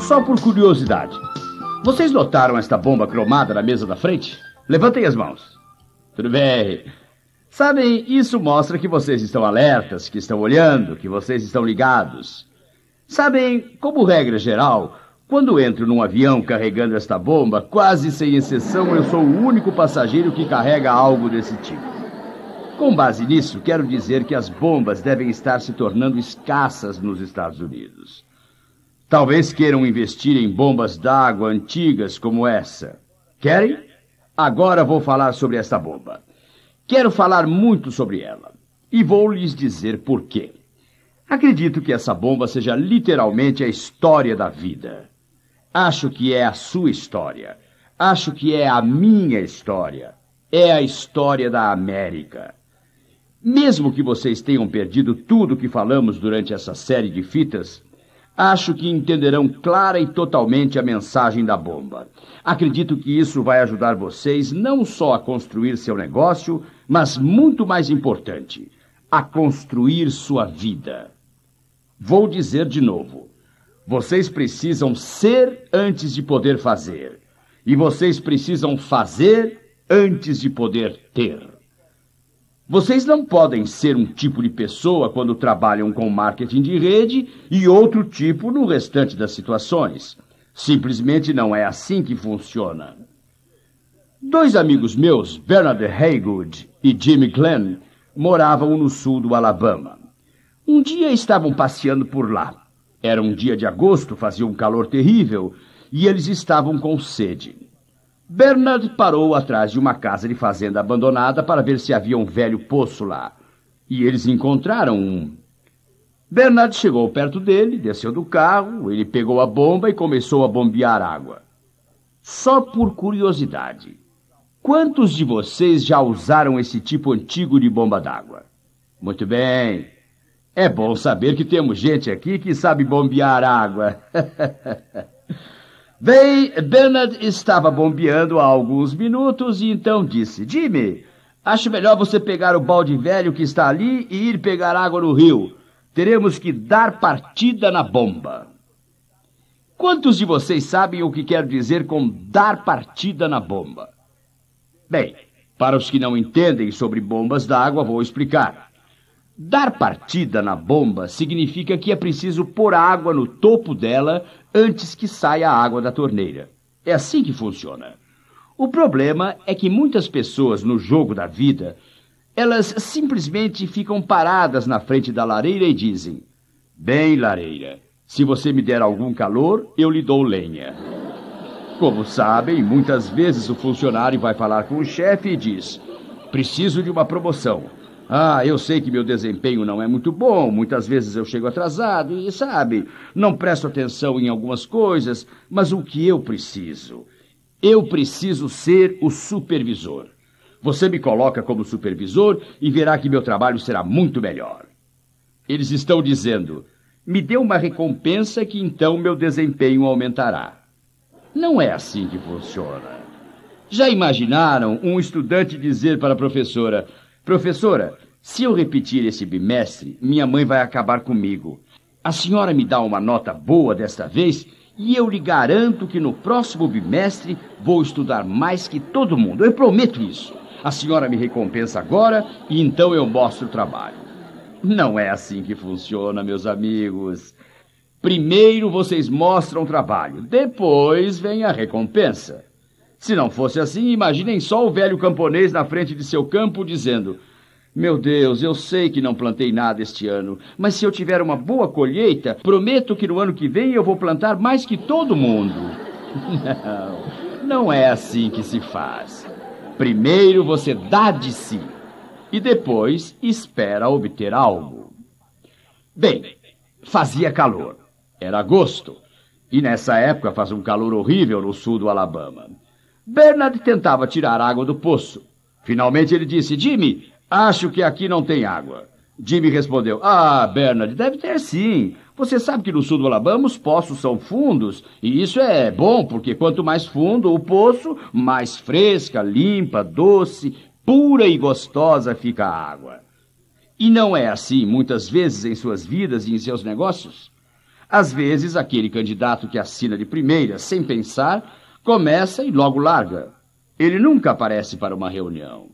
Só por curiosidade, vocês notaram esta bomba cromada na mesa da frente? Levantem as mãos. Tudo bem. Sabem, isso mostra que vocês estão alertas, que estão olhando, que vocês estão ligados. Sabem, como regra geral, quando entro num avião carregando esta bomba, quase sem exceção eu sou o único passageiro que carrega algo desse tipo. Com base nisso, quero dizer que as bombas devem estar se tornando escassas nos Estados Unidos. Talvez queiram investir em bombas d'água antigas como essa. Querem? Agora vou falar sobre esta bomba. Quero falar muito sobre ela. E vou lhes dizer por quê. Acredito que essa bomba seja literalmente a história da vida. Acho que é a sua história. Acho que é a minha história. É a história da América. Mesmo que vocês tenham perdido tudo que falamos durante essa série de fitas, acho que entenderão clara e totalmente a mensagem da bomba. Acredito que isso vai ajudar vocês não só a construir seu negócio, mas muito mais importante, a construir sua vida. Vou dizer de novo. Vocês precisam ser antes de poder fazer. E vocês precisam fazer antes de poder ter. Vocês não podem ser um tipo de pessoa quando trabalham com marketing de rede e outro tipo no restante das situações. Simplesmente não é assim que funciona. Dois amigos meus, Bernard Haygood e Jimmy Glenn, moravam no sul do Alabama. Um dia estavam passeando por lá. Era um dia de agosto, fazia um calor terrível, e eles estavam com sede. Bernard parou atrás de uma casa de fazenda abandonada para ver se havia um velho poço lá. E eles encontraram um. Bernard chegou perto dele, desceu do carro, ele pegou a bomba e começou a bombear água. Só por curiosidade, quantos de vocês já usaram esse tipo antigo de bomba d'água? Muito bem. É bom saber que temos gente aqui que sabe bombear água. Bem, Bernard estava bombeando há alguns minutos e então disse: Jimmy, acho melhor você pegar o balde velho que está ali e ir pegar água no rio. Teremos que dar partida na bomba. Quantos de vocês sabem o que quero dizer com dar partida na bomba? Bem, para os que não entendem sobre bombas d'água, vou explicar. Dar partida na bomba significa que é preciso pôr água no topo dela antes que saia a água da torneira. É assim que funciona. O problema é que muitas pessoas no jogo da vida, elas simplesmente ficam paradas na frente da lareira e dizem: Bem, lareira, se você me der algum calor, eu lhe dou lenha. Como sabem, muitas vezes o funcionário vai falar com o chefe e diz: Preciso de uma promoção. Eu sei que meu desempenho não é muito bom, muitas vezes eu chego atrasado e, sabe, não presto atenção em algumas coisas, mas o que eu preciso? Eu preciso ser o supervisor. Você me coloca como supervisor e verá que meu trabalho será muito melhor. Eles estão dizendo: me dê uma recompensa que então meu desempenho aumentará. Não é assim que funciona. Já imaginaram um estudante dizer para a professora: Professora, se eu repetir esse bimestre, minha mãe vai acabar comigo. A senhora me dá uma nota boa desta vez e eu lhe garanto que no próximo bimestre vou estudar mais que todo mundo. Eu prometo isso. A senhora me recompensa agora e então eu mostro o trabalho. Não é assim que funciona, meus amigos. Primeiro vocês mostram o trabalho, depois vem a recompensa. Se não fosse assim, imaginem só o velho camponês na frente de seu campo dizendo: meu Deus, eu sei que não plantei nada este ano, mas se eu tiver uma boa colheita, prometo que no ano que vem eu vou plantar mais que todo mundo. Não é assim que se faz. Primeiro você dá de si e depois espera obter algo. Bem, fazia calor. Era agosto. E nessa época faz um calor horrível no sul do Alabama. Bernard tentava tirar água do poço. Finalmente ele disse: Jimmy, acho que aqui não tem água. Jimmy respondeu: Bernard, deve ter sim. Você sabe que no sul do Alabama os poços são fundos, e isso é bom, porque quanto mais fundo o poço, mais fresca, limpa, doce, pura e gostosa fica a água. E não é assim muitas vezes em suas vidas e em seus negócios? Às vezes, aquele candidato que assina de primeira, sem pensar, começa e logo larga. Ele nunca aparece para uma reunião.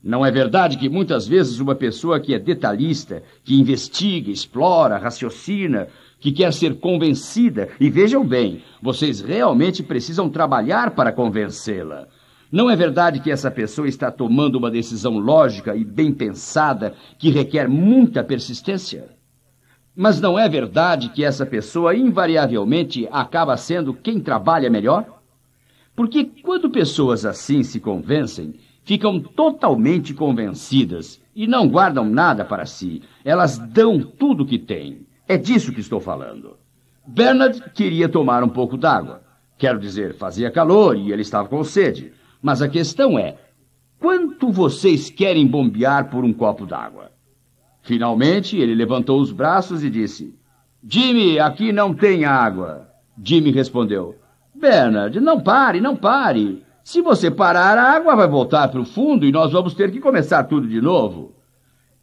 Não é verdade que muitas vezes uma pessoa que é detalhista, que investiga, explora, raciocina, que quer ser convencida, e vejam bem, vocês realmente precisam trabalhar para convencê-la. Não é verdade que essa pessoa está tomando uma decisão lógica e bem pensada que requer muita persistência? Mas não é verdade que essa pessoa invariavelmente acaba sendo quem trabalha melhor? Porque quando pessoas assim se convencem, ficam totalmente convencidas e não guardam nada para si. Elas dão tudo o que têm. É disso que estou falando. Bernard queria tomar um pouco d'água. Quero dizer, fazia calor e ele estava com sede. Mas a questão é, quanto vocês querem bombear por um copo d'água? Finalmente, ele levantou os braços e disse, Jimmy, aqui não tem água. Jimmy respondeu, Bernard, não pare, não pare. Se você parar, a água vai voltar para o fundo e nós vamos ter que começar tudo de novo.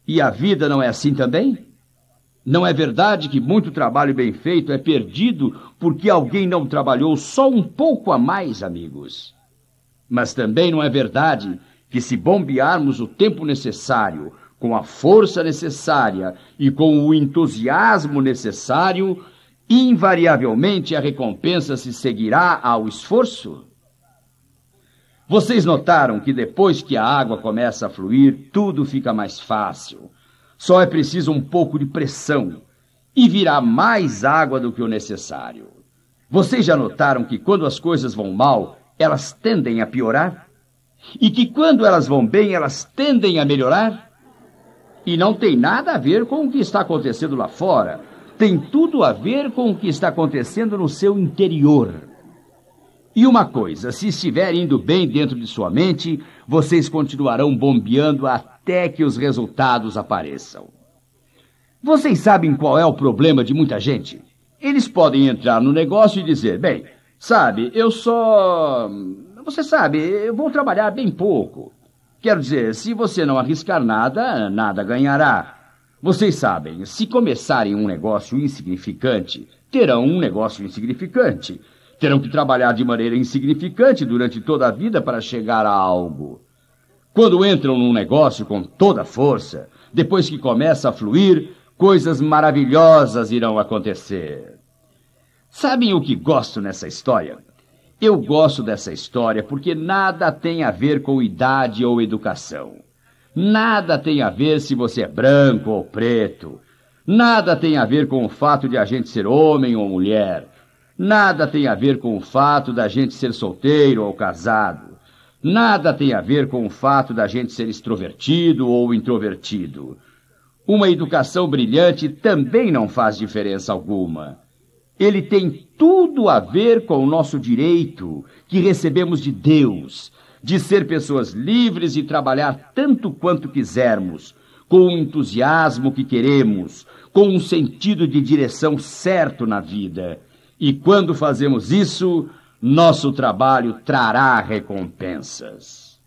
E a vida não é assim também? Não é verdade que muito trabalho bem feito é perdido porque alguém não trabalhou só um pouco a mais, amigos? Mas também não é verdade que se bombearmos o tempo necessário, com a força necessária e com o entusiasmo necessário, invariavelmente a recompensa se seguirá ao esforço? Vocês notaram que depois que a água começa a fluir, tudo fica mais fácil. Só é preciso um pouco de pressão e virá mais água do que o necessário. Vocês já notaram que quando as coisas vão mal, elas tendem a piorar? E que quando elas vão bem, elas tendem a melhorar? E não tem nada a ver com o que está acontecendo lá fora. Tem tudo a ver com o que está acontecendo no seu interior. E uma coisa, se estiver indo bem dentro de sua mente, vocês continuarão bombeando até que os resultados apareçam. Vocês sabem qual é o problema de muita gente? Eles podem entrar no negócio e dizer, bem, sabe, você sabe, eu vou trabalhar bem pouco. Quero dizer, se você não arriscar nada, nada ganhará. Vocês sabem, se começarem um negócio insignificante, terão um negócio insignificante. Terão que trabalhar de maneira insignificante durante toda a vida para chegar a algo. Quando entram num negócio com toda a força, depois que começa a fluir, coisas maravilhosas irão acontecer. Sabem o que gosto nessa história? Eu gosto dessa história porque nada tem a ver com idade ou educação. Nada tem a ver se você é branco ou preto. Nada tem a ver com o fato de a gente ser homem ou mulher. Nada tem a ver com o fato da gente ser solteiro ou casado. Nada tem a ver com o fato da gente ser extrovertido ou introvertido. Uma educação brilhante também não faz diferença alguma. Ele tem tudo a ver com o nosso direito que recebemos de Deus, de ser pessoas livres e trabalhar tanto quanto quisermos, com o entusiasmo que queremos, com um sentido de direção certo na vida. E quando fazemos isso, nosso trabalho trará recompensas.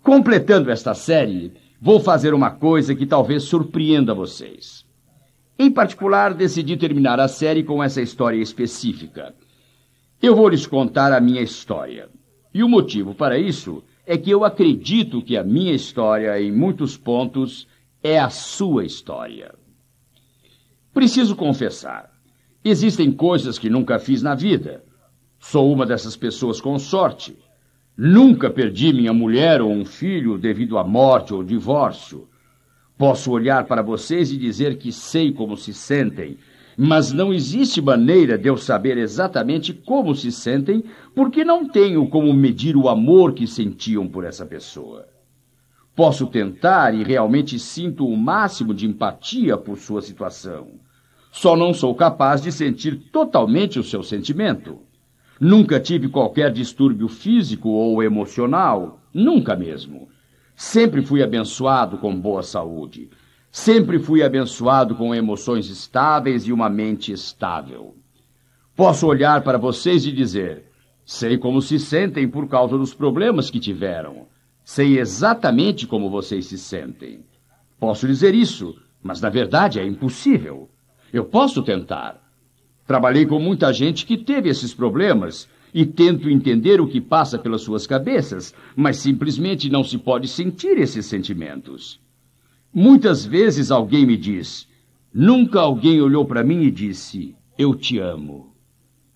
Completando esta série, vou fazer uma coisa que talvez surpreenda vocês. Em particular, decidi terminar a série com essa história específica. Eu vou lhes contar a minha história. E o motivo para isso é que eu acredito que a minha história, em muitos pontos, é a sua história. Preciso confessar. Existem coisas que nunca fiz na vida. Sou uma dessas pessoas com sorte. Nunca perdi minha mulher ou um filho devido à morte ou divórcio. Posso olhar para vocês e dizer que sei como se sentem, mas não existe maneira de eu saber exatamente como se sentem, porque não tenho como medir o amor que sentiam por essa pessoa. Posso tentar e realmente sinto o máximo de empatia por sua situação. Só não sou capaz de sentir totalmente o seu sentimento. Nunca tive qualquer distúrbio físico ou emocional, nunca mesmo. Sempre fui abençoado com boa saúde. Sempre fui abençoado com emoções estáveis e uma mente estável. Posso olhar para vocês e dizer, sei como se sentem por causa dos problemas que tiveram. Sei exatamente como vocês se sentem. Posso dizer isso, mas na verdade é impossível. Eu posso tentar, Trabalhei com muita gente que teve esses problemas e tento entender o que passa pelas suas cabeças, mas simplesmente não se pode sentir esses sentimentos. Muitas vezes alguém me diz, nunca alguém olhou para mim e disse, eu te amo.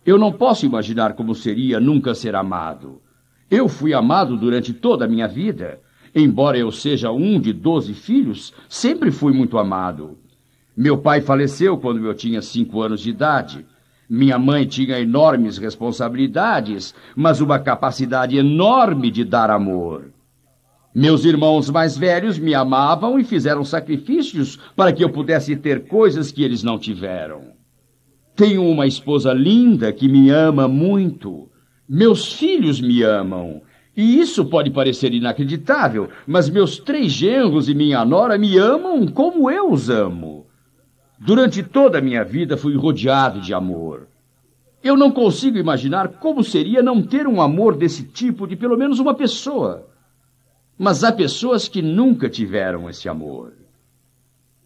Eu não posso imaginar como seria nunca ser amado. Eu fui amado durante toda a minha vida. Embora eu seja um de 12 filhos, sempre fui muito amado. Meu pai faleceu quando eu tinha 5 anos de idade. Minha mãe tinha enormes responsabilidades, mas uma capacidade enorme de dar amor. Meus irmãos mais velhos me amavam e fizeram sacrifícios para que eu pudesse ter coisas que eles não tiveram. Tenho uma esposa linda que me ama muito. Meus filhos me amam. E isso pode parecer inacreditável, mas meus 3 genros e minha nora me amam como eu os amo. Durante toda a minha vida fui rodeado de amor. Eu não consigo imaginar como seria não ter um amor desse tipo de pelo menos uma pessoa. Mas há pessoas que nunca tiveram esse amor.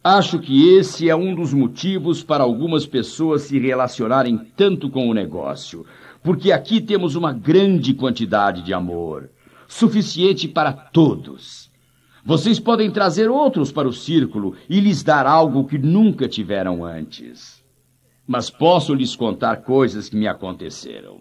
Acho que esse é um dos motivos para algumas pessoas se relacionarem tanto com o negócio, porque aqui temos uma grande quantidade de amor, suficiente para todos. Vocês podem trazer outros para o círculo e lhes dar algo que nunca tiveram antes. Mas posso lhes contar coisas que me aconteceram.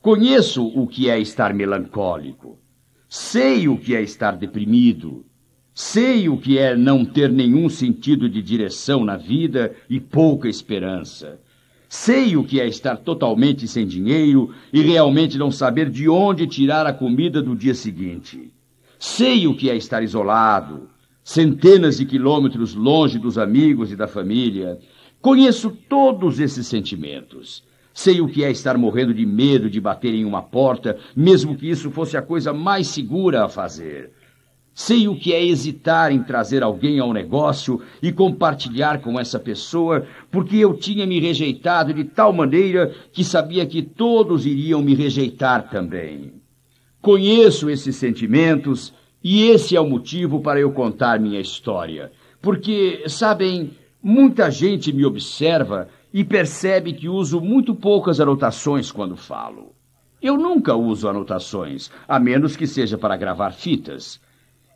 Conheço o que é estar melancólico. Sei o que é estar deprimido. Sei o que é não ter nenhum sentido de direção na vida e pouca esperança. Sei o que é estar totalmente sem dinheiro e realmente não saber de onde tirar a comida do dia seguinte. Sei o que é estar isolado, centenas de quilômetros longe dos amigos e da família. Conheço todos esses sentimentos. Sei o que é estar morrendo de medo de bater em uma porta, mesmo que isso fosse a coisa mais segura a fazer. Sei o que é hesitar em trazer alguém ao negócio e compartilhar com essa pessoa, porque eu tinha me rejeitado de tal maneira que sabia que todos iriam me rejeitar também. Conheço esses sentimentos e esse é o motivo para eu contar minha história. Porque, sabem, muita gente me observa e percebe que uso muito poucas anotações quando falo. Eu nunca uso anotações, a menos que seja para gravar fitas.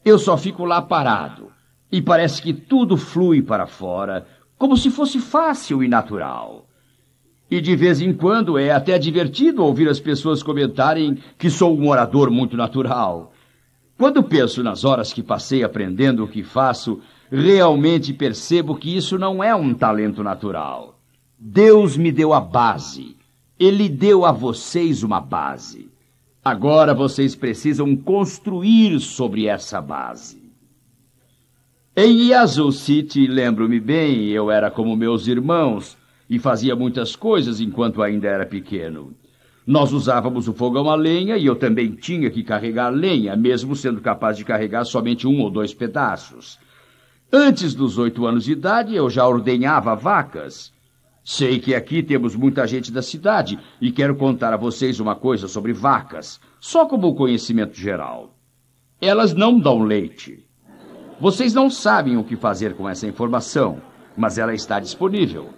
Eu só fico lá parado, e parece que tudo flui para fora, como se fosse fácil e natural. E de vez em quando é até divertido ouvir as pessoas comentarem que sou um orador muito natural. Quando penso nas horas que passei aprendendo o que faço, realmente percebo que isso não é um talento natural. Deus me deu a base. Ele deu a vocês uma base. Agora vocês precisam construir sobre essa base. Em Yazoo City, lembro-me bem, eu era como meus irmãos e fazia muitas coisas enquanto ainda era pequeno. Nós usávamos o fogão a lenha e eu também tinha que carregar lenha, mesmo sendo capaz de carregar somente 1 ou 2 pedaços. Antes dos 8 anos de idade, eu já ordenhava vacas. Sei que aqui temos muita gente da cidade e quero contar a vocês uma coisa sobre vacas, só como conhecimento geral. Elas não dão leite. Vocês não sabem o que fazer com essa informação, mas ela está disponível.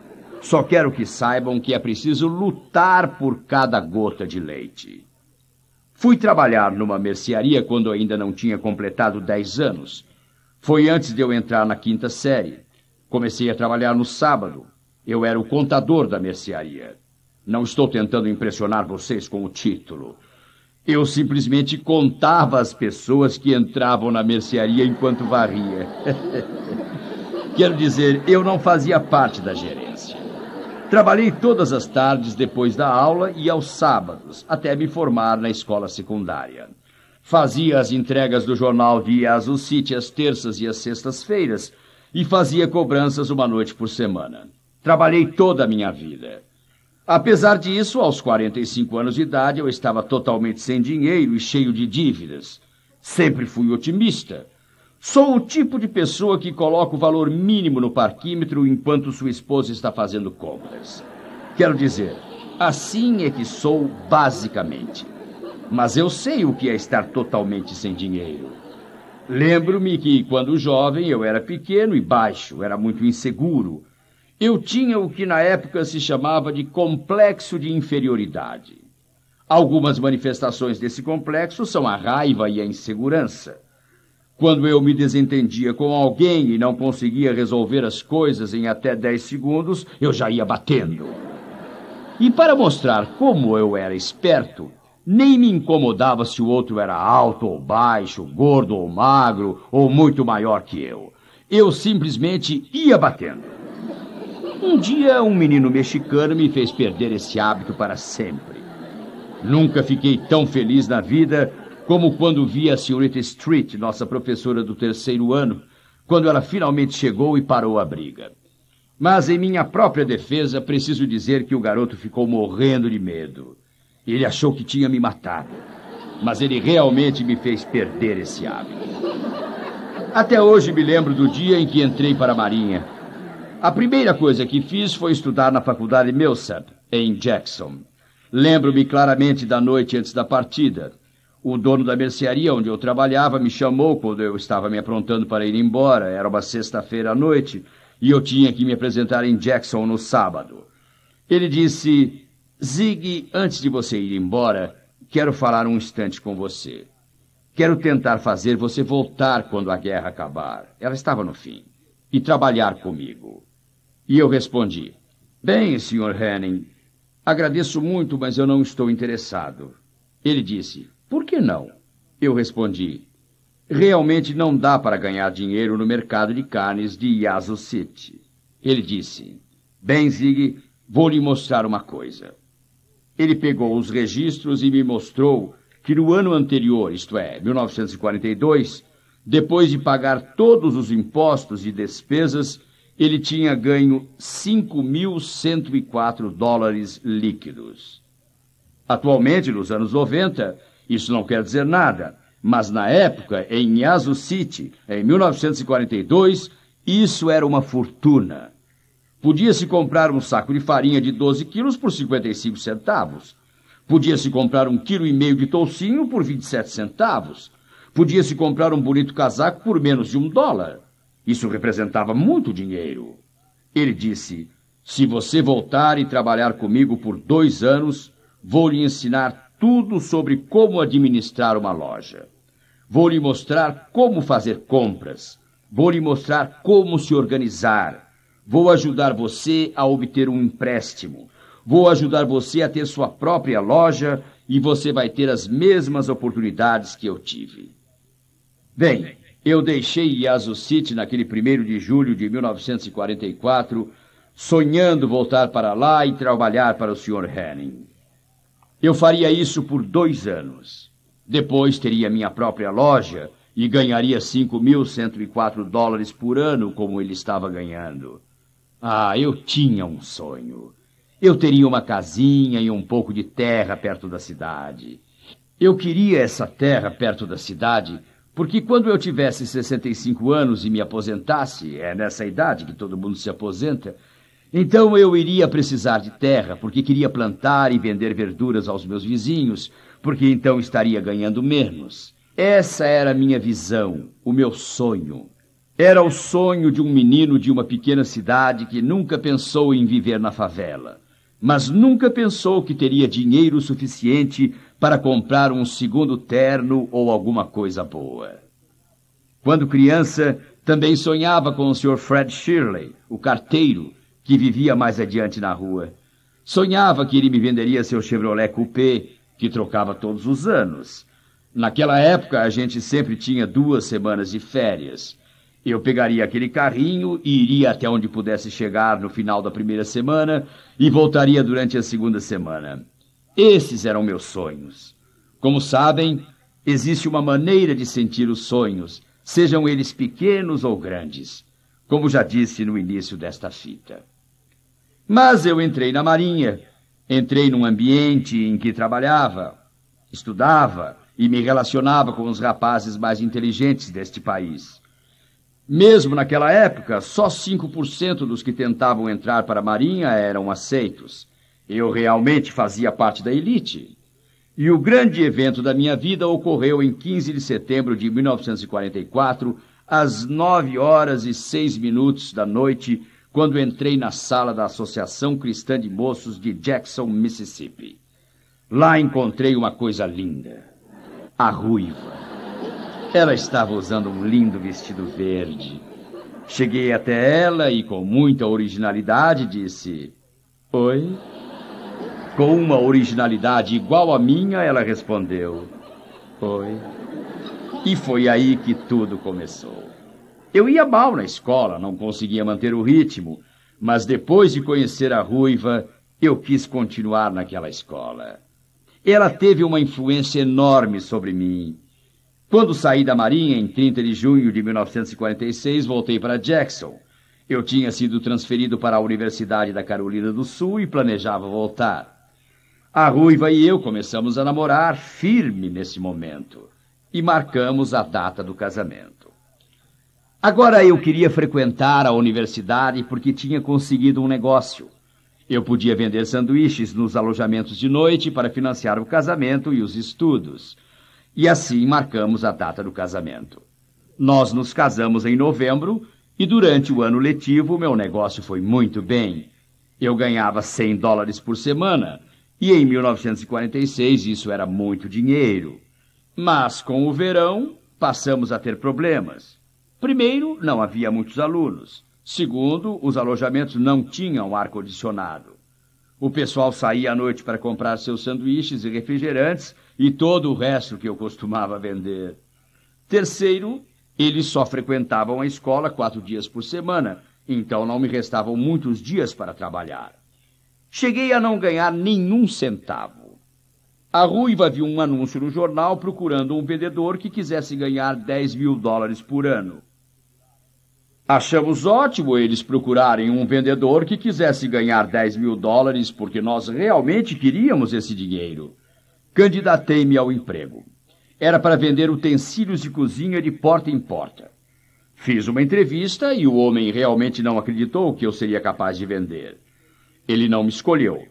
Só quero que saibam que é preciso lutar por cada gota de leite. Fui trabalhar numa mercearia quando ainda não tinha completado 10 anos. Foi antes de eu entrar na 5ª série. Comecei a trabalhar no sábado. Eu era o contador da mercearia. Não estou tentando impressionar vocês com o título. Eu simplesmente contava as pessoas que entravam na mercearia enquanto varria. Quero dizer, eu não fazia parte da gerência. Trabalhei todas as tardes depois da aula e aos sábados, até me formar na escola secundária. Fazia as entregas do jornal de Yazoo City às terças e às sextas-feiras e fazia cobranças uma noite por semana. Trabalhei toda a minha vida. Apesar disso, aos 45 anos de idade, eu estava totalmente sem dinheiro e cheio de dívidas. Sempre fui otimista. Sou o tipo de pessoa que coloca o valor mínimo no parquímetro enquanto sua esposa está fazendo compras. Quero dizer, assim é que sou basicamente. Mas eu sei o que é estar totalmente sem dinheiro. Lembro-me que, quando jovem, eu era pequeno e baixo, era muito inseguro. Eu tinha o que na época se chamava de complexo de inferioridade. Algumas manifestações desse complexo são a raiva e a insegurança. Quando eu me desentendia com alguém e não conseguia resolver as coisas em até 10 segundos, eu já ia batendo. E para mostrar como eu era esperto, nem me incomodava se o outro era alto ou baixo, gordo ou magro, ou muito maior que eu. Eu simplesmente ia batendo. Um dia, um menino mexicano me fez perder esse hábito para sempre. Nunca fiquei tão feliz na vida como quando vi a senhorita Street, nossa professora do 3º ano, quando ela finalmente chegou e parou a briga. Mas em minha própria defesa, preciso dizer que o garoto ficou morrendo de medo. Ele achou que tinha me matado, mas ele realmente me fez perder esse hábito. Até hoje me lembro do dia em que entrei para a Marinha. A primeira coisa que fiz foi estudar na faculdade Millsap, em Jackson. Lembro-me claramente da noite antes da partida. O dono da mercearia onde eu trabalhava me chamou quando eu estava me aprontando para ir embora. Era uma sexta-feira à noite e eu tinha que me apresentar em Jackson no sábado. Ele disse: Zig, antes de você ir embora, quero falar um instante com você. Quero tentar fazer você voltar quando a guerra acabar. Ela estava no fim. E trabalhar comigo. E eu respondi: Bem, Sr. Henning, agradeço muito, mas eu não estou interessado. Ele disse: Por que não? Eu respondi: Realmente não dá para ganhar dinheiro no mercado de carnes de Yazoo City. Ele disse: Bem, Zig, vou lhe mostrar uma coisa. Ele pegou os registros e me mostrou que no ano anterior, isto é, 1942, depois de pagar todos os impostos e despesas, ele tinha ganho $5.104 líquidos. Atualmente, nos anos 90, isso não quer dizer nada, mas na época, em Yazoo City, em 1942, isso era uma fortuna. Podia-se comprar um saco de farinha de 12 quilos por 55 centavos. Podia-se comprar 1,5 quilo de toucinho por 27 centavos. Podia-se comprar um bonito casaco por menos de $1. Isso representava muito dinheiro. Ele disse: Se você voltar e trabalhar comigo por 2 anos, vou lhe ensinar tudo sobre como administrar uma loja. Vou lhe mostrar como fazer compras. Vou lhe mostrar como se organizar. Vou ajudar você a obter um empréstimo. Vou ajudar você a ter sua própria loja e você vai ter as mesmas oportunidades que eu tive. Bem, eu deixei Yazoo City naquele 1º de julho de 1944, sonhando voltar para lá e trabalhar para o Sr. Henning. Eu faria isso por 2 anos. Depois teria minha própria loja e ganharia $5.104 por ano, como ele estava ganhando. Ah, eu tinha um sonho. Eu teria uma casinha e um pouco de terra perto da cidade. Eu queria essa terra perto da cidade porque quando eu tivesse 65 anos e me aposentasse, é nessa idade que todo mundo se aposenta, então eu iria precisar de terra, porque queria plantar e vender verduras aos meus vizinhos, porque então estaria ganhando menos. Essa era a minha visão, o meu sonho. Era o sonho de um menino de uma pequena cidade que nunca pensou em viver na favela, mas nunca pensou que teria dinheiro suficiente para comprar um segundo terno ou alguma coisa boa. Quando criança, também sonhava com o Sr. Fred Shirley, o carteiro, que vivia mais adiante na rua. Sonhava que ele me venderia seu Chevrolet Coupé, que trocava todos os anos. Naquela época, a gente sempre tinha 2 semanas de férias. Eu pegaria aquele carrinho e iria até onde pudesse chegar no final da 1ª semana e voltaria durante a 2ª semana. Esses eram meus sonhos. Como sabem, existe uma maneira de sentir os sonhos, sejam eles pequenos ou grandes, como já disse no início desta fita. Mas eu entrei na Marinha, entrei num ambiente em que trabalhava, estudava e me relacionava com os rapazes mais inteligentes deste país. Mesmo naquela época, só 5% dos que tentavam entrar para a Marinha eram aceitos. Eu realmente fazia parte da elite. E o grande evento da minha vida ocorreu em 15 de setembro de 1944, às 9h06 da noite, quando entrei na sala da Associação Cristã de Moços de Jackson, Mississippi. Lá encontrei uma coisa linda. A Ruiva. Ela estava usando um lindo vestido verde. Cheguei até ela e, com muita originalidade, disse: "Oi?" Com uma originalidade igual à minha, ela respondeu: "Oi." E foi aí que tudo começou. Eu ia mal na escola, não conseguia manter o ritmo, mas depois de conhecer a Ruiva, eu quis continuar naquela escola. Ela teve uma influência enorme sobre mim. Quando saí da Marinha, em 30 de junho de 1946, voltei para Jackson. Eu tinha sido transferido para a Universidade da Carolina do Sul e planejava voltar. A Ruiva e eu começamos a namorar firme nesse momento e marcamos a data do casamento. Agora eu queria frequentar a universidade porque tinha conseguido um negócio. Eu podia vender sanduíches nos alojamentos de noite para financiar o casamento e os estudos. E assim marcamos a data do casamento. Nós nos casamos em novembro e durante o ano letivo meu negócio foi muito bem. Eu ganhava $100 por semana e em 1946 isso era muito dinheiro. Mas com o verão passamos a ter problemas. Primeiro, não havia muitos alunos. Segundo, os alojamentos não tinham ar-condicionado. O pessoal saía à noite para comprar seus sanduíches e refrigerantes e todo o resto que eu costumava vender. Terceiro, eles só frequentavam a escola 4 dias por semana, então não me restavam muitos dias para trabalhar. Cheguei a não ganhar nenhum centavo. A Ruiva viu um anúncio no jornal procurando um vendedor que quisesse ganhar $10.000 por ano. Achamos ótimo eles procurarem um vendedor que quisesse ganhar $10.000 porque nós realmente queríamos esse dinheiro. Candidatei-me ao emprego. Era para vender utensílios de cozinha de porta em porta. Fiz uma entrevista e o homem realmente não acreditou que eu seria capaz de vender. Ele não me escolheu.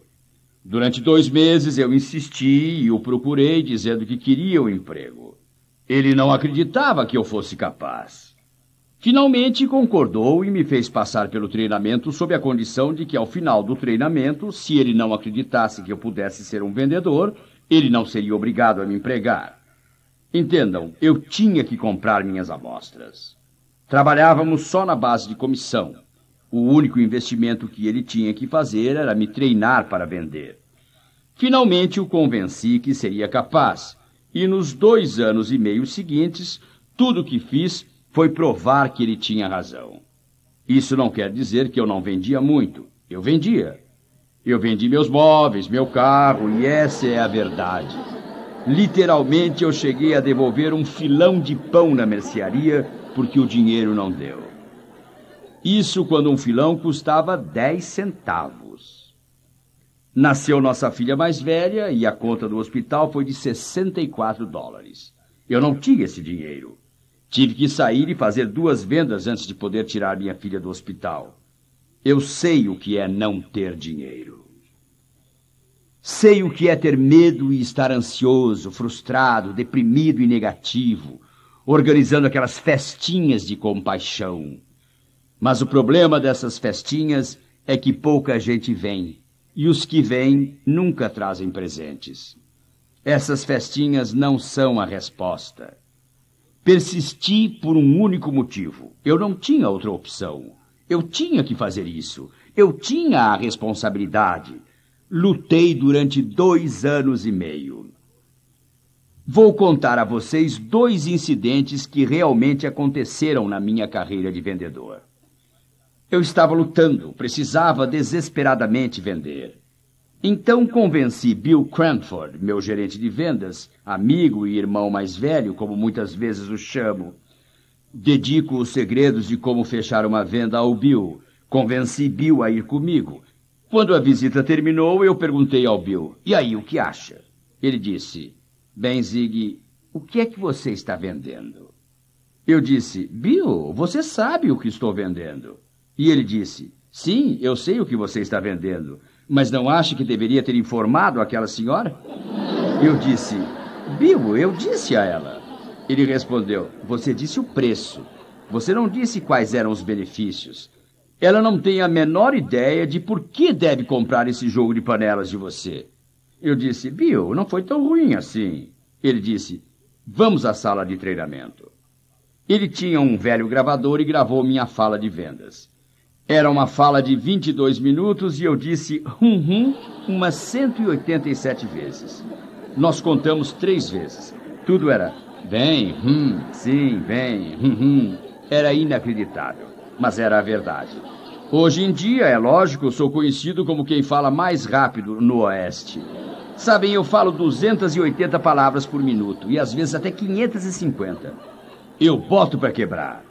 Durante 2 meses eu insisti e o procurei dizendo que queria o emprego. Ele não acreditava que eu fosse capaz. Finalmente concordou e me fez passar pelo treinamento sob a condição de que, ao final do treinamento, se ele não acreditasse que eu pudesse ser um vendedor, ele não seria obrigado a me empregar. Entendam, eu tinha que comprar minhas amostras. Trabalhávamos só na base de comissão. O único investimento que ele tinha que fazer era me treinar para vender. Finalmente o convenci que seria capaz, e nos 2 anos e meio seguintes, tudo o que fiz foi provar que ele tinha razão. Isso não quer dizer que eu não vendia muito. Eu vendia. Eu vendi meus móveis, meu carro, e essa é a verdade. Literalmente, eu cheguei a devolver um filão de pão na mercearia porque o dinheiro não deu. Isso quando um filão custava 10 centavos. Nasceu nossa filha mais velha e a conta do hospital foi de $64. Eu não tinha esse dinheiro. Tive que sair e fazer 2 vendas antes de poder tirar minha filha do hospital. Eu sei o que é não ter dinheiro. Sei o que é ter medo e estar ansioso, frustrado, deprimido e negativo, organizando aquelas festinhas de compaixão. Mas o problema dessas festinhas é que pouca gente vem, e os que vêm nunca trazem presentes. Essas festinhas não são a resposta. Persisti por um único motivo. Eu não tinha outra opção. Eu tinha que fazer isso. Eu tinha a responsabilidade. Lutei durante 2 anos e meio. Vou contar a vocês 2 incidentes que realmente aconteceram na minha carreira de vendedor. Eu estava lutando, precisava desesperadamente vender. Então convenci Bill Cranford, meu gerente de vendas, amigo e irmão mais velho, como muitas vezes o chamo. Dedico os segredos de como fechar uma venda ao Bill. Convenci Bill a ir comigo. Quando a visita terminou, eu perguntei ao Bill: "E aí, o que acha?" Ele disse: "Bem, Zig, o que é que você está vendendo?" Eu disse: "Bill, você sabe o que estou vendendo." E ele disse: "Sim, eu sei o que você está vendendo. Mas não acha que deveria ter informado aquela senhora?" Eu disse: "Bill, eu disse a ela." Ele respondeu: "Você disse o preço. Você não disse quais eram os benefícios. Ela não tem a menor ideia de por que deve comprar esse jogo de panelas de você. Eu disse, Bill, não foi tão ruim assim. Ele disse, vamos à sala de treinamento. Ele tinha um velho gravador e gravou minha fala de vendas. Era uma fala de 22 minutos e eu disse umas 187 vezes. Nós contamos 3 vezes. Tudo era bem, sim, bem, Era inacreditável, mas era a verdade. Hoje em dia, é lógico, sou conhecido como quem fala mais rápido no Oeste. Sabem, eu falo 280 palavras por minuto e às vezes até 550. Eu boto para quebrar.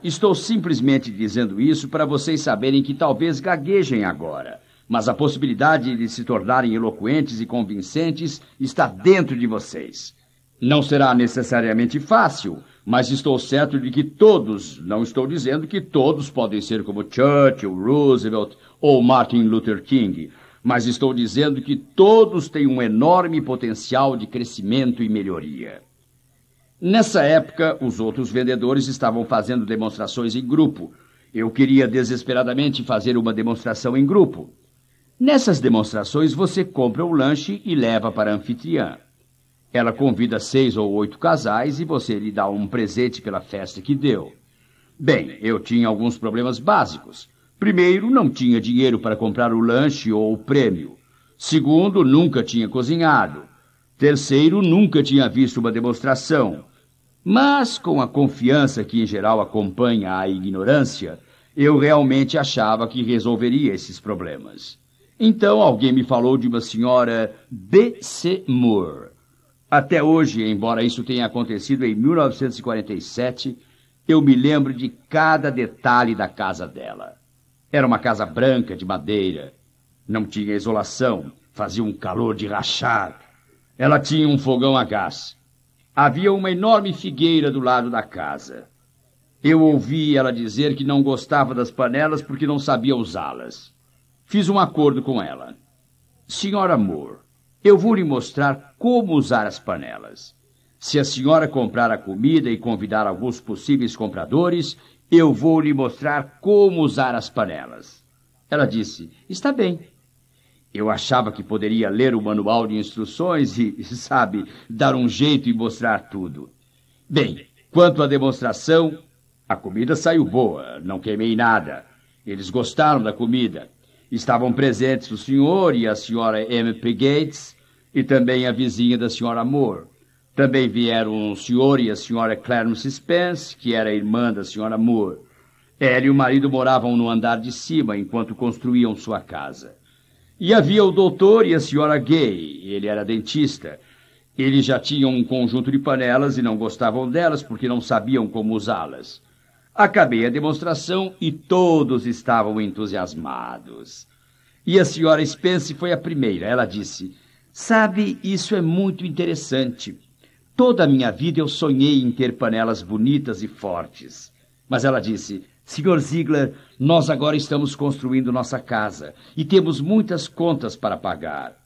Estou simplesmente dizendo isso para vocês saberem que talvez gaguejem agora, mas a possibilidade de se tornarem eloquentes e convincentes está dentro de vocês. Não será necessariamente fácil, mas estou certo de que todos, não estou dizendo que todos podem ser como Churchill, Roosevelt ou Martin Luther King, mas estou dizendo que todos têm um enorme potencial de crescimento e melhoria. Nessa época, os outros vendedores estavam fazendo demonstrações em grupo. Eu queria desesperadamente fazer uma demonstração em grupo. Nessas demonstrações, você compra o lanche e leva para a anfitriã. Ela convida 6 ou 8 casais e você lhe dá um presente pela festa que deu. Bem, eu tinha alguns problemas básicos. Primeiro, não tinha dinheiro para comprar o lanche ou o prêmio. Segundo, nunca tinha cozinhado. Terceiro, nunca tinha visto uma demonstração. Mas, com a confiança que em geral acompanha a ignorância, eu realmente achava que resolveria esses problemas. Então, alguém me falou de uma senhora B.C. Moore. Até hoje, embora isso tenha acontecido em 1947, eu me lembro de cada detalhe da casa dela. Era uma casa branca de madeira. Não tinha isolação, fazia um calor de rachar. Ela tinha um fogão a gás. Havia uma enorme figueira do lado da casa. Eu ouvi ela dizer que não gostava das panelas porque não sabia usá-las. Fiz um acordo com ela. Senhora Moore, eu vou lhe mostrar como usar as panelas. Se a senhora comprar a comida e convidar alguns possíveis compradores, eu vou lhe mostrar como usar as panelas. Ela disse, está bem. Eu achava que poderia ler o manual de instruções e, sabe, dar um jeito e mostrar tudo. Bem, quanto à demonstração, a comida saiu boa, não queimei nada. Eles gostaram da comida. Estavam presentes o senhor e a senhora M.P. Gates e também a vizinha da senhora Moore. Também vieram o senhor e a senhora Clarence Spence, que era irmã da senhora Moore. Ela e o marido moravam no andar de cima enquanto construíam sua casa. E havia o doutor e a senhora Gay, ele era dentista. Eles já tinham um conjunto de panelas e não gostavam delas porque não sabiam como usá-las. Acabei a demonstração e todos estavam entusiasmados. E a senhora Spence foi a primeira. Ela disse, sabe, isso é muito interessante. Toda a minha vida eu sonhei em ter panelas bonitas e fortes. Mas ela disse, Sr. Ziegler, nós agora estamos construindo nossa casa e temos muitas contas para pagar.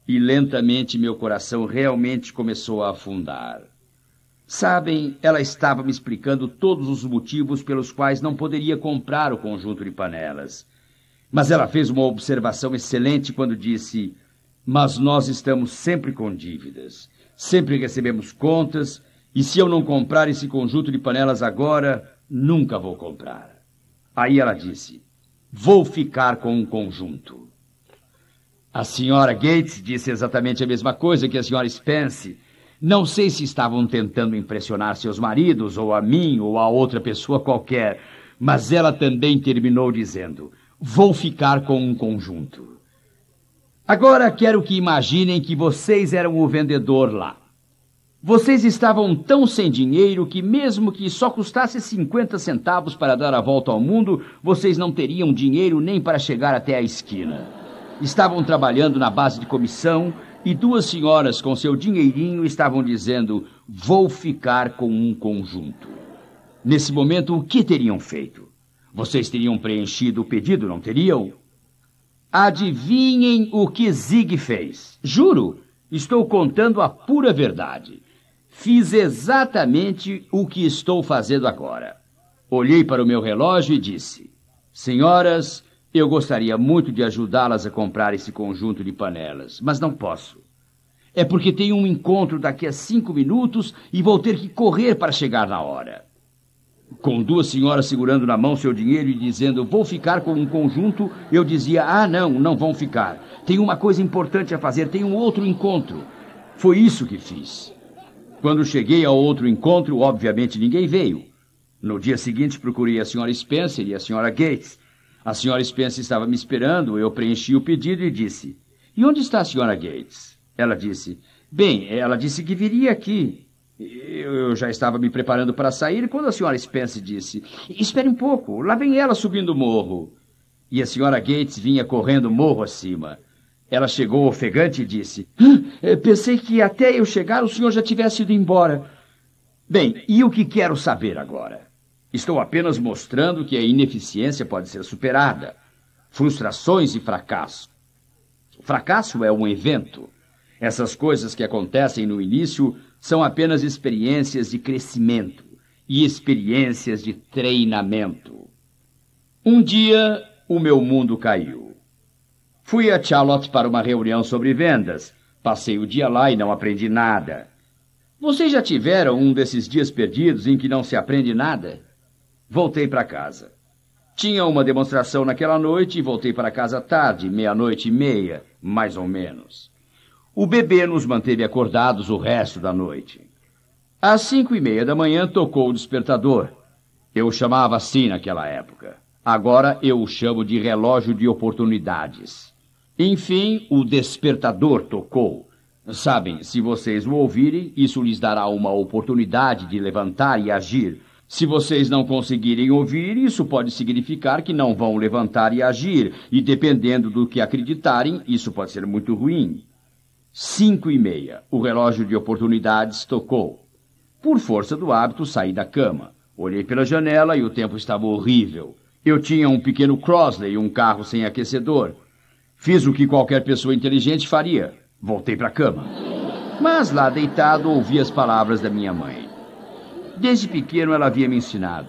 E lentamente meu coração realmente começou a afundar. Sabem, ela estava me explicando todos os motivos pelos quais não poderia comprar o conjunto de panelas. Mas ela fez uma observação excelente quando disse, mas nós estamos sempre com dívidas, sempre recebemos contas, e se eu não comprar esse conjunto de panelas agora, nunca vou comprar. Aí ela disse, vou ficar com um conjunto. A senhora Gates disse exatamente a mesma coisa que a senhora Spence. Não sei se estavam tentando impressionar seus maridos, ou a mim, ou a outra pessoa qualquer, mas ela também terminou dizendo, vou ficar com um conjunto. Agora quero que imaginem que vocês eram o vendedor lá. Vocês estavam tão sem dinheiro que mesmo que só custasse 50 centavos para dar a volta ao mundo, vocês não teriam dinheiro nem para chegar até a esquina. Estavam trabalhando na base de comissão e duas senhoras com seu dinheirinho estavam dizendo, vou ficar com um conjunto. Nesse momento, o que teriam feito? Vocês teriam preenchido o pedido, não teriam? Adivinhem o que Zig fez. Juro, estou contando a pura verdade. Fiz exatamente o que estou fazendo agora. Olhei para o meu relógio e disse: senhoras, eu gostaria muito de ajudá-las a comprar esse conjunto de panelas, mas não posso. É porque tenho um encontro daqui a 5 minutos e vou ter que correr para chegar na hora. Com 2 senhoras segurando na mão seu dinheiro e dizendo: vou ficar com um conjunto, eu dizia: ah, não vão ficar. Tenho uma coisa importante a fazer, tenho um outro encontro. Foi isso que fiz. Quando cheguei ao outro encontro, obviamente ninguém veio. No dia seguinte procurei a senhora Spencer e a senhora Gates. A senhora Spencer estava me esperando, eu preenchi o pedido e disse: e onde está a senhora Gates? Ela disse: bem, ela disse que viria aqui. Eu já estava me preparando para sair quando a senhora Spencer disse: espere um pouco, lá vem ela subindo o morro. E a senhora Gates vinha correndo o morro acima. Ela chegou ofegante e disse: pensei que até eu chegar o senhor já tivesse ido embora. Bem, e o que quero saber agora? Estou apenas mostrando que a ineficiência pode ser superada. Frustrações e fracasso. Fracasso é um evento. Essas coisas que acontecem no início são apenas experiências de crescimento e experiências de treinamento. Um dia, o meu mundo caiu. Fui a Charlotte para uma reunião sobre vendas. Passei o dia lá e não aprendi nada. Vocês já tiveram um desses dias perdidos em que não se aprende nada? Voltei para casa. Tinha uma demonstração naquela noite e voltei para casa tarde, 00:30, mais ou menos. O bebê nos manteve acordados o resto da noite. Às 5:30 da manhã tocou o despertador. Eu o chamava assim naquela época. Agora eu o chamo de relógio de oportunidades. Enfim, o despertador tocou. Sabem, se vocês o ouvirem, isso lhes dará uma oportunidade de levantar e agir. Se vocês não conseguirem ouvir, isso pode significar que não vão levantar e agir. E dependendo do que acreditarem, isso pode ser muito ruim. 5:30, o relógio de oportunidades tocou. Por força do hábito, saí da cama. Olhei pela janela e o tempo estava horrível. Eu tinha um pequeno Crossley e um carro sem aquecedor. Fiz o que qualquer pessoa inteligente faria. Voltei para a cama. Mas lá deitado ouvi as palavras da minha mãe. Desde pequeno ela havia me ensinado: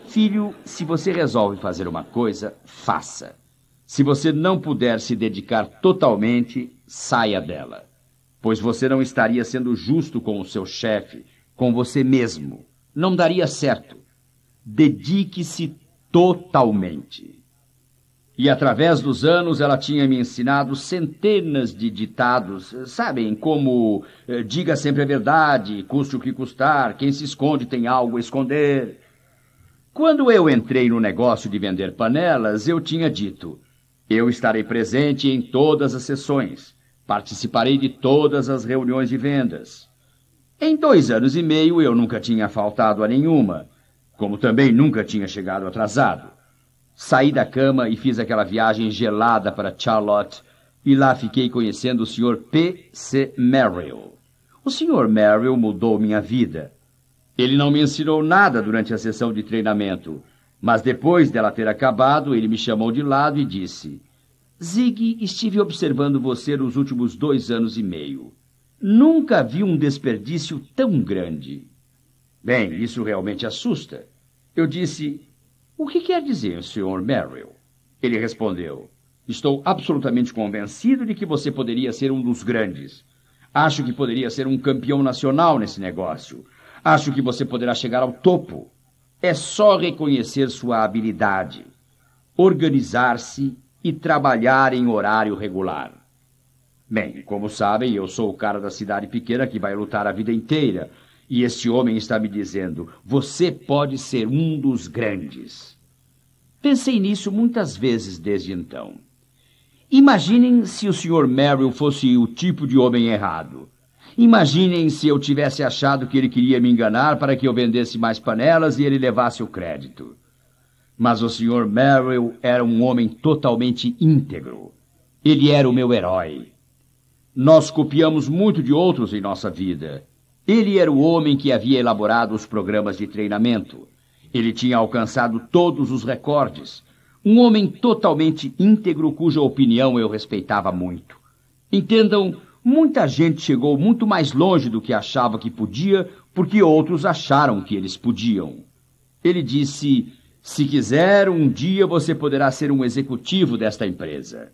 filho, se você resolve fazer uma coisa, faça. Se você não puder se dedicar totalmente, saia dela. Pois você não estaria sendo justo com o seu chefe, com você mesmo. Não daria certo. Dedique-se totalmente. E através dos anos ela tinha me ensinado centenas de ditados, sabem, como diga sempre a verdade, custe o que custar, quem se esconde tem algo a esconder. Quando eu entrei no negócio de vender panelas, eu tinha dito: eu estarei presente em todas as sessões, participarei de todas as reuniões de vendas. Em 2 anos e meio eu nunca tinha faltado a nenhuma, como também nunca tinha chegado atrasado. Saí da cama e fiz aquela viagem gelada para Charlotte, e lá fiquei conhecendo o Sr. P.C. Merrill. O Sr. Merrill mudou minha vida. Ele não me ensinou nada durante a sessão de treinamento, mas depois dela ter acabado, ele me chamou de lado e disse: Zig, estive observando você nos últimos 2 anos e meio. Nunca vi um desperdício tão grande. Bem, isso realmente assusta. Eu disse: o que quer dizer, Sr. Merrill? Ele respondeu: estou absolutamente convencido de que você poderia ser um dos grandes. Acho que poderia ser um campeão nacional nesse negócio. Acho que você poderá chegar ao topo. É só reconhecer sua habilidade, organizar-se e trabalhar em horário regular. Bem, como sabem, eu sou o cara da cidade pequena que vai lutar a vida inteira. E este homem está me dizendo: você pode ser um dos grandes. Pensei nisso muitas vezes desde então. Imaginem se o Sr. Merrill fosse o tipo de homem errado. Imaginem se eu tivesse achado que ele queria me enganar para que eu vendesse mais panelas e ele levasse o crédito. Mas o Sr. Merrill era um homem totalmente íntegro. Ele era o meu herói. Nós copiamos muito de outros em nossa vida. Ele era o homem que havia elaborado os programas de treinamento. Ele tinha alcançado todos os recordes. Um homem totalmente íntegro cuja opinião eu respeitava muito. Entendam, muita gente chegou muito mais longe do que achava que podia, porque outros acharam que eles podiam. Ele disse: se quiser, um dia você poderá ser um executivo desta empresa.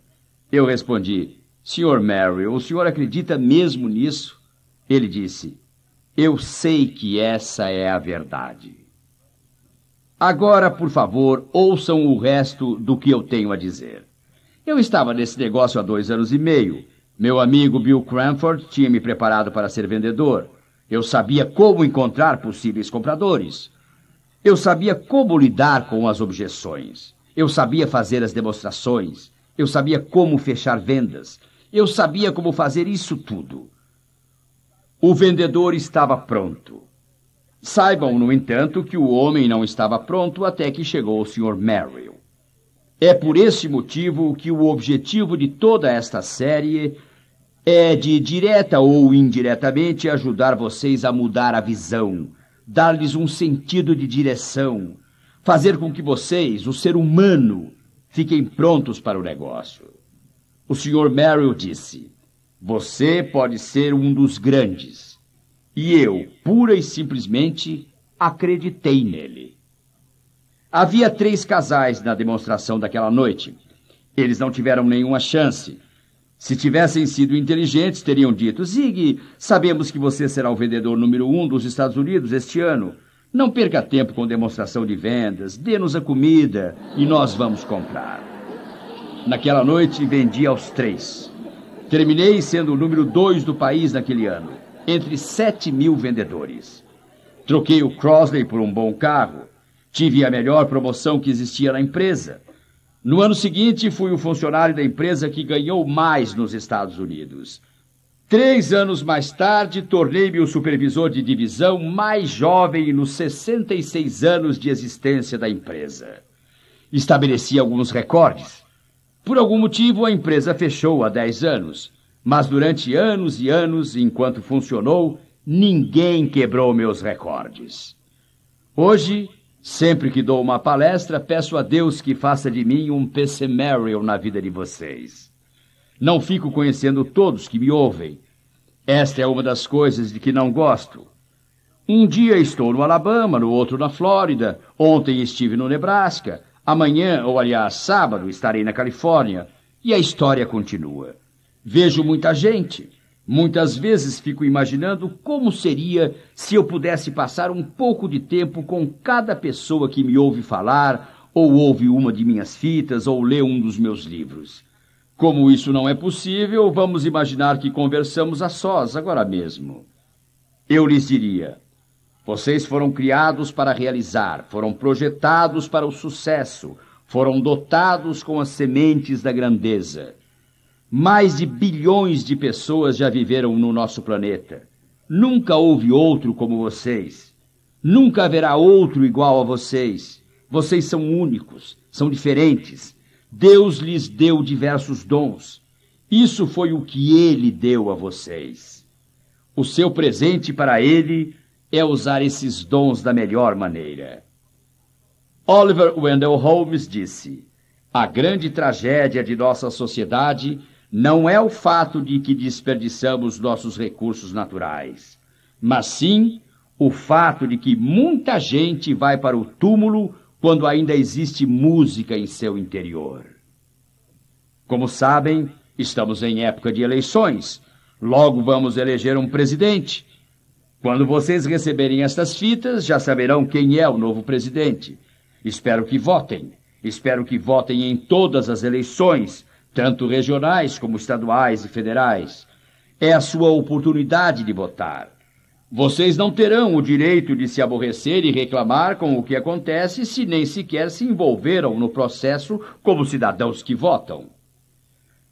Eu respondi: Sr. Merrill, o senhor acredita mesmo nisso? Ele disse: eu sei que essa é a verdade. Agora, por favor, ouçam o resto do que eu tenho a dizer. Eu estava nesse negócio há 2 anos e meio. Meu amigo Bill Cranford tinha me preparado para ser vendedor. Eu sabia como encontrar possíveis compradores. Eu sabia como lidar com as objeções. Eu sabia fazer as demonstrações. Eu sabia como fechar vendas. Eu sabia como fazer isso tudo. O vendedor estava pronto. Saibam, no entanto, que o homem não estava pronto até que chegou o Sr. Merrill. É por esse motivo que o objetivo de toda esta série é de, direta ou indiretamente, ajudar vocês a mudar a visão, dar-lhes um sentido de direção, fazer com que vocês, o ser humano, fiquem prontos para o negócio. O Sr. Merrill disse: você pode ser um dos grandes. E eu, pura e simplesmente, acreditei nele. Havia 3 casais na demonstração daquela noite. Eles não tiveram nenhuma chance. Se tivessem sido inteligentes, teriam dito: Zig, sabemos que você será o vendedor número 1 dos Estados Unidos este ano. Não perca tempo com demonstração de vendas. Dê-nos a comida e nós vamos comprar. Naquela noite, vendi aos 3. Terminei sendo o número 2 do país naquele ano, entre 7.000 vendedores. Troquei o Crosley por um bom carro. Tive a melhor promoção que existia na empresa. No ano seguinte, fui o funcionário da empresa que ganhou mais nos Estados Unidos. 3 anos mais tarde, tornei-me o supervisor de divisão mais jovem nos 66 anos de existência da empresa. Estabeleci alguns recordes. Por algum motivo, a empresa fechou há 10 anos. Mas durante anos e anos, enquanto funcionou, ninguém quebrou meus recordes. Hoje, sempre que dou uma palestra, peço a Deus que faça de mim um P.C. Merrill na vida de vocês. Não fico conhecendo todos que me ouvem. Esta é uma das coisas de que não gosto. Um dia estou no Alabama, no outro na Flórida. Ontem estive no Nebraska. Amanhã, ou aliás, sábado, estarei na Califórnia. E a história continua. Vejo muita gente. Muitas vezes fico imaginando como seria se eu pudesse passar um pouco de tempo com cada pessoa que me ouve falar, ou ouve uma de minhas fitas, ou lê um dos meus livros. Como isso não é possível, vamos imaginar que conversamos a sós agora mesmo. Eu lhes diria: vocês foram criados para realizar, foram projetados para o sucesso, foram dotados com as sementes da grandeza. Mais de bilhões de pessoas já viveram no nosso planeta. Nunca houve outro como vocês. Nunca haverá outro igual a vocês. Vocês são únicos, são diferentes. Deus lhes deu diversos dons. Isso foi o que Ele deu a vocês. O seu presente para Ele é usar esses dons da melhor maneira. Oliver Wendell Holmes disse: a grande tragédia de nossa sociedade não é o fato de que desperdiçamos nossos recursos naturais, mas sim o fato de que muita gente vai para o túmulo quando ainda existe música em seu interior. Como sabem, estamos em época de eleições. Logo vamos eleger um presidente. Quando vocês receberem estas fitas, já saberão quem é o novo presidente. Espero que votem. Espero que votem em todas as eleições, tanto regionais como estaduais e federais. É a sua oportunidade de votar. Vocês não terão o direito de se aborrecer e reclamar com o que acontece se nem sequer se envolveram no processo como cidadãos que votam.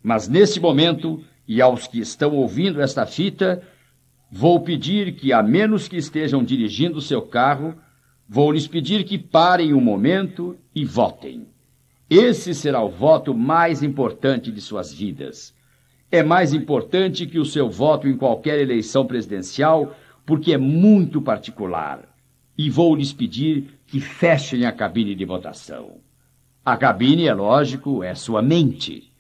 Mas nesse momento, e aos que estão ouvindo esta fita, vou pedir que, a menos que estejam dirigindo seu carro, vou lhes pedir que parem um momento e votem. Esse será o voto mais importante de suas vidas. É mais importante que o seu voto em qualquer eleição presidencial, porque é muito particular. E vou lhes pedir que fechem a cabine de votação. A cabine, é lógico, é sua mente.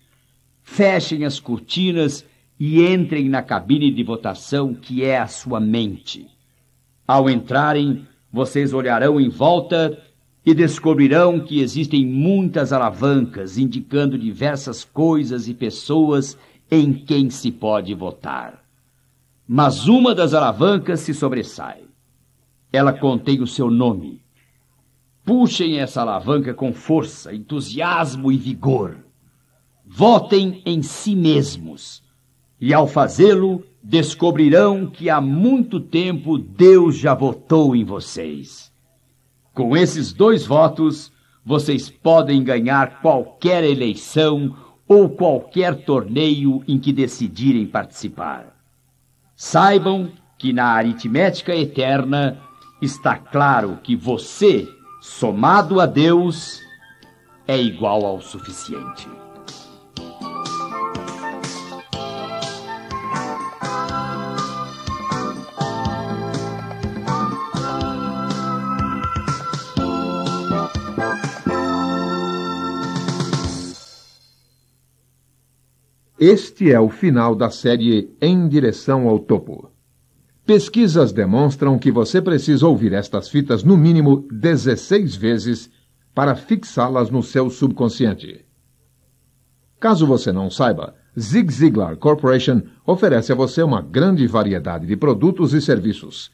Fechem as cortinas e entrem na cabine de votação, que é a sua mente. Ao entrarem, vocês olharão em volta e descobrirão que existem muitas alavancas indicando diversas coisas e pessoas em quem se pode votar. Mas uma das alavancas se sobressai. Ela contém o seu nome. Puxem essa alavanca com força, entusiasmo e vigor. Votem em si mesmos. E ao fazê-lo, descobrirão que há muito tempo Deus já votou em vocês. Com esses 2 votos, vocês podem ganhar qualquer eleição ou qualquer torneio em que decidirem participar. Saibam que na aritmética eterna está claro que você, somado a Deus, é igual ao suficiente. Este é o final da série Em Direção ao Topo. Pesquisas demonstram que você precisa ouvir estas fitas no mínimo 16 vezes para fixá-las no seu subconsciente. Caso você não saiba, Zig Ziglar Corporation oferece a você uma grande variedade de produtos e serviços.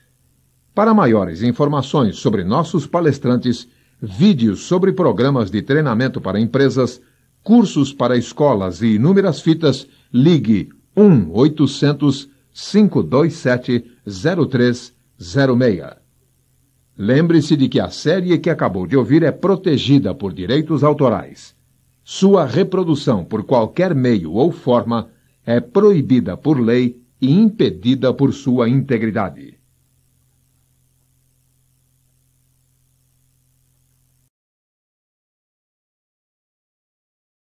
Para maiores informações sobre nossos palestrantes, vídeos sobre programas de treinamento para empresas, cursos para escolas e inúmeras fitas, ligue 1-800-527-0306. Lembre-se de que a série que acabou de ouvir é protegida por direitos autorais. Sua reprodução por qualquer meio ou forma é proibida por lei e impedida por sua integridade.